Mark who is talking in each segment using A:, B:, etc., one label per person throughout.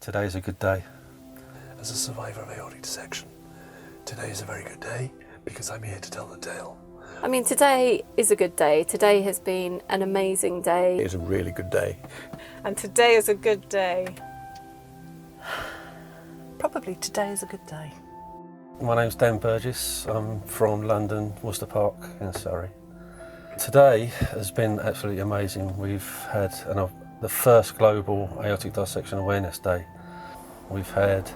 A: Today's a good day.
B: As a survivor of aortic dissection, today is a very good day because I'm here to tell the tale.
C: I mean, today is a good day. Today has been an amazing day.
D: It's a really good day.
E: And today is a good day. Probably today is a good day.
A: My name's Dan Burgess. I'm from London, Worcester Park in Surrey. Today has been absolutely amazing. We've had the first global aortic dissection awareness day. We've had,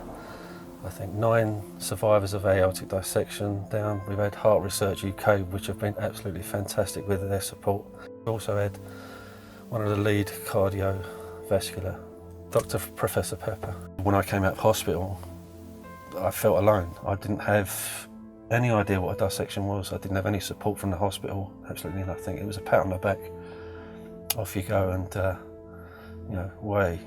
A: I think, 9 survivors of aortic dissection down. We've had Heart Research UK, which have been absolutely fantastic with their support. We also had one of the lead cardiovascular, Professor Pepper. When I came out of hospital, I felt alone. I didn't have any idea what a dissection was. I didn't have any support from the hospital, absolutely nothing. It was a pat on the back, off you go, and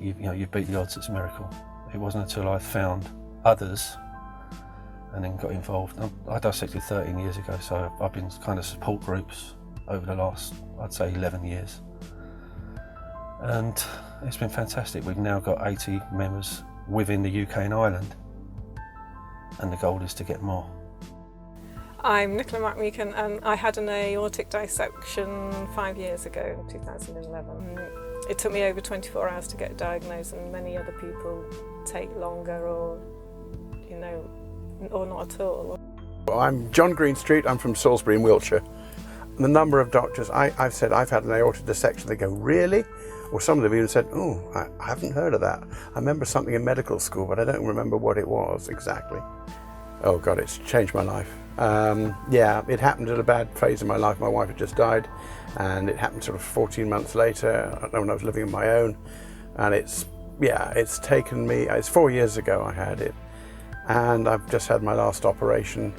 A: you beat the odds, it's a miracle. It wasn't until I found others and then got involved. I dissected 13 years ago, so I've been kind of support groups over the last, I'd say, 11 years. And it's been fantastic. We've now got 80 members within the UK and Ireland, and the goal is to get more.
E: I'm Nicola Survived, and I had an aortic dissection 5 years ago, in 2011. It took me over 24 hours to get diagnosed, and many other people take longer or not at all.
D: I'm John Greenstreet, I'm from Salisbury in Wiltshire. The number of doctors, I've said I've had an aortic dissection, they go, really? Or some of them even said, oh, I haven't heard of that. I remember something in medical school, but I don't remember what it was exactly. Oh God, it's changed my life. It happened at a bad phase in my life. My wife had just died, and it happened sort of 14 months later when I was living on my own. And it's taken me, it's 4 years ago I had it. And I've just had my last operation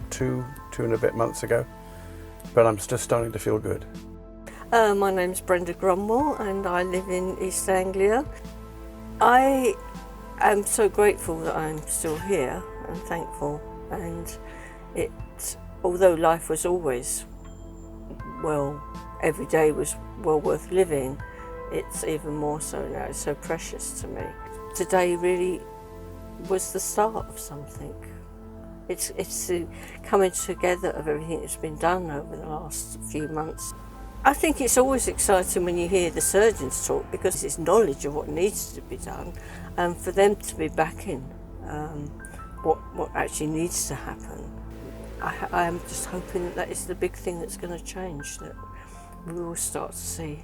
D: two and a bit months ago, but I'm just starting to feel good.
F: My name's Brenda and I live in East Anglia. I am so grateful that I'm still here and thankful, and although life was always, every day was well worth living, it's even more so now. It's so precious to me. Today really was the start of something. It's the coming together of everything that's been done over the last few months. I think it's always exciting when you hear the surgeons talk, because it's knowledge of what needs to be done, and for them to be backing what actually needs to happen. I am just hoping that is the big thing that's going to change, that we will start to see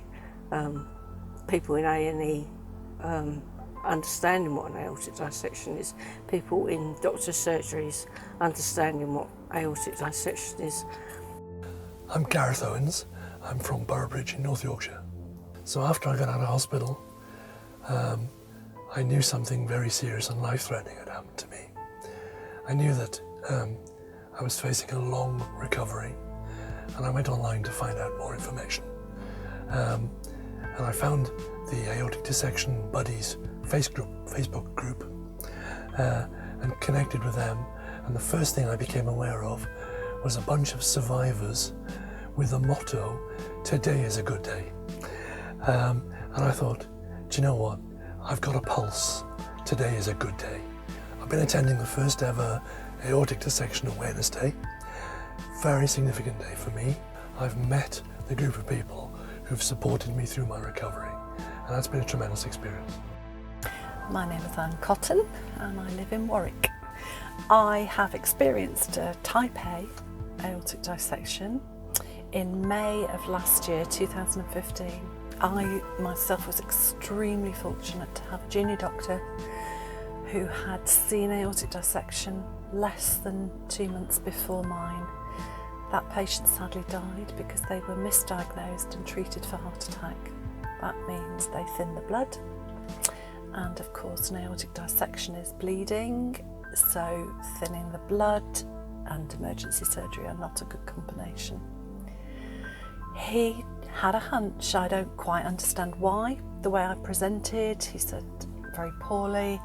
F: people in A&E understanding what an aortic dissection is, people in doctor's surgeries understanding what aortic dissection is.
B: I'm Gareth Owens. I'm from Boroughbridge in North Yorkshire. So after I got out of hospital, I knew something very serious and life-threatening had happened to me. I knew that I was facing a long recovery, and I went online to find out more information. And I found the Aortic Dissection Buddies Facebook group and connected with them. And the first thing I became aware of was a bunch of survivors with the motto, today is a good day. And I thought, do you know what? I've got a pulse. Today is a good day. I've been attending the first ever Aortic Dissection Awareness Day. Very significant day for me. I've met the group of people who've supported me through my recovery, and that's been a tremendous experience.
G: My name is Anne Cotton, and I live in Warwick. I have experienced a type A aortic dissection in May of last year, 2015. I myself was extremely fortunate to have a junior doctor who had seen aortic dissection less than 2 months before mine. That patient sadly died because they were misdiagnosed and treated for heart attack. That means they thin the blood, and of course an aortic dissection is bleeding, so thinning the blood and emergency surgery are not a good combination. He had a hunch, I don't quite understand why. The way I presented, he said very poorly,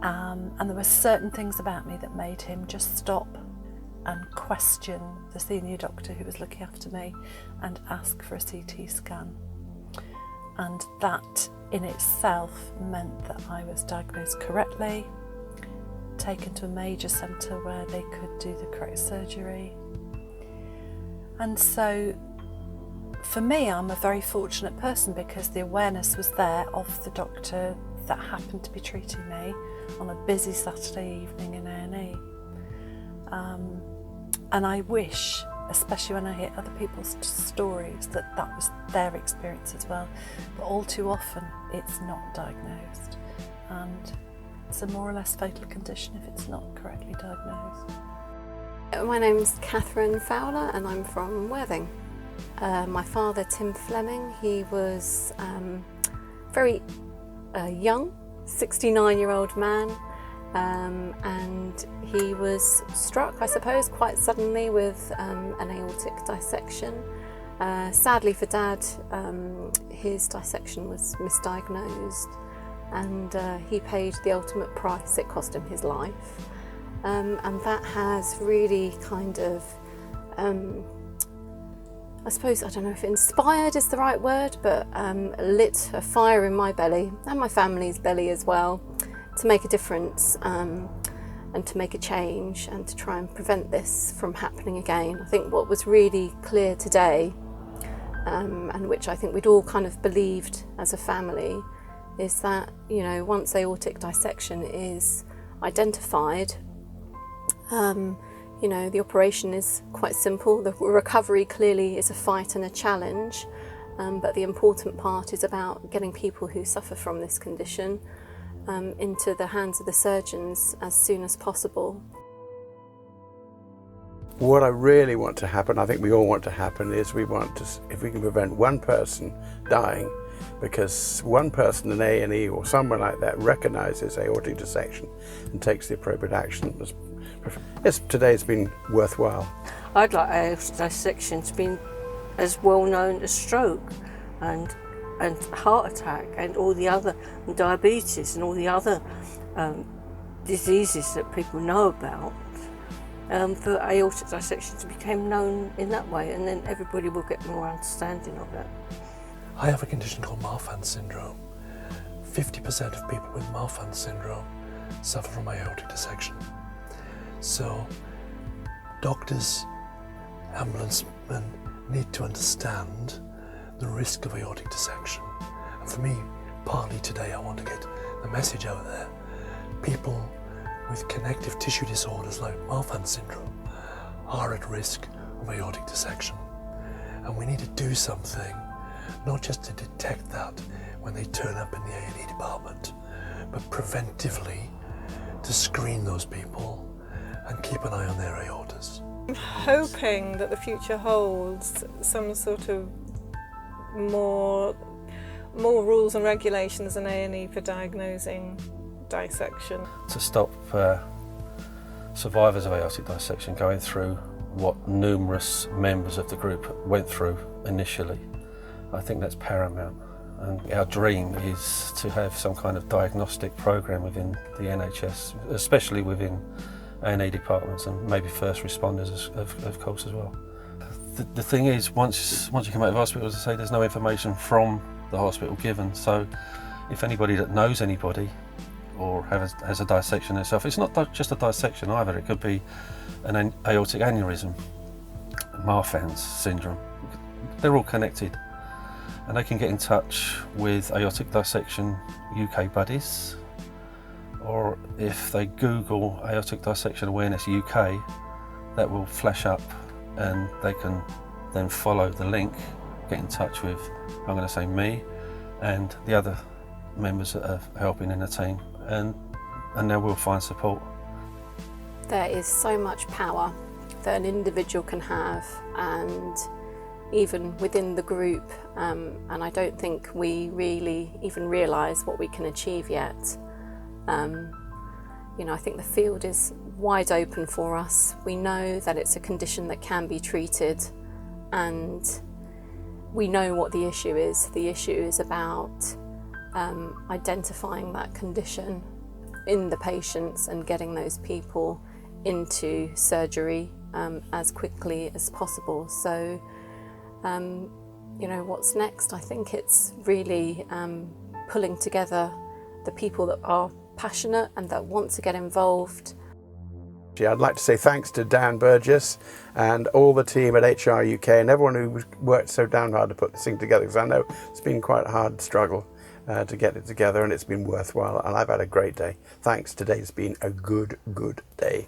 G: and there were certain things about me that made him just stop and question the senior doctor who was looking after me and ask for a CT scan. And that in itself meant that I was diagnosed correctly, taken to a major centre where they could do the correct surgery. And so for me, I'm a very fortunate person because the awareness was there of the doctor that happened to be treating me on a busy Saturday evening in A&E. And I wish, especially when I hear other people's stories, that was their experience as well. But all too often, it's not diagnosed. And it's a more or less fatal condition if it's not correctly diagnosed.
C: My name's Catherine Fowler and I'm from Worthing. My father, Tim Fleming, he was very young, 69-year-old man, and he was struck, I suppose, quite suddenly with an aortic dissection. Sadly for Dad, his dissection was misdiagnosed and he paid the ultimate price. It cost him his life. And that has really kind of, I suppose, I don't know if inspired is the right word, but lit a fire in my belly and my family's belly as well to make a difference and to make a change and to try and prevent this from happening again. I think what was really clear today, and which I think we'd all kind of believed as a family, is that, you know, once aortic dissection is identified, you know, the operation is quite simple. The recovery clearly is a fight and a challenge, but the important part is about getting people who suffer from this condition into the hands of the surgeons as soon as possible.
D: What I really want to happen, I think we all want to happen, is we want to, if we can prevent one person dying, because one person in A&E or someone like that recognises aortic dissection and takes the appropriate action. Yes, today has been worthwhile.
F: I'd like aortic dissection to be as well known as stroke and heart attack and all the other, and diabetes and all the other diseases that people know about, for aortic dissection to become known in that way, and then everybody will get more understanding of it.
B: I have a condition called Marfan syndrome. 50% of people with Marfan syndrome suffer from aortic dissection. So doctors, ambulance men need to understand the risk of aortic dissection. And for me, partly today, I want to get the message out there. People with connective tissue disorders like Marfan syndrome are at risk of aortic dissection. And we need to do something, not just to detect that when they turn up in the A&E department, but preventively to screen those people and keep an eye on their aortas.
E: I'm hoping that the future holds some sort of more rules and regulations in A&E for diagnosing dissection.
A: To stop survivors of aortic dissection going through what numerous members of the group went through initially, I think that's paramount. And our dream is to have some kind of diagnostic program within the NHS, especially within A&E departments and maybe first responders of course as well. The thing is, once you come out of hospital, as I say, there's no information from the hospital given. So if anybody that knows anybody or has a dissection itself, it's not just a dissection either. It could be an aortic aneurysm, Marfan's syndrome. They're all connected. And they can get in touch with Aortic Dissection UK buddies, or if they Google Aortic Dissection Awareness UK, that will flash up and they can then follow the link, get in touch with, I'm going to say, me and the other members that are helping in the team, and they will find support.
C: There is so much power that an individual can have, and even within the group, and I don't think we really even realise what we can achieve yet. You know, I think the field is wide open for us. We know that it's a condition that can be treated, and we know what the issue is. The issue is about identifying that condition in the patients and getting those people into surgery as quickly as possible. So, you know, what's next? I think it's really pulling together the people that are passionate and that want to get involved.
D: I'd like to say thanks to Dan Burgess and all the team at HR UK and everyone who worked so damn hard to put this thing together, because I know it's been quite a hard struggle to get it together, and it's been worthwhile, and I've had a great day. Thanks, today's been a good day.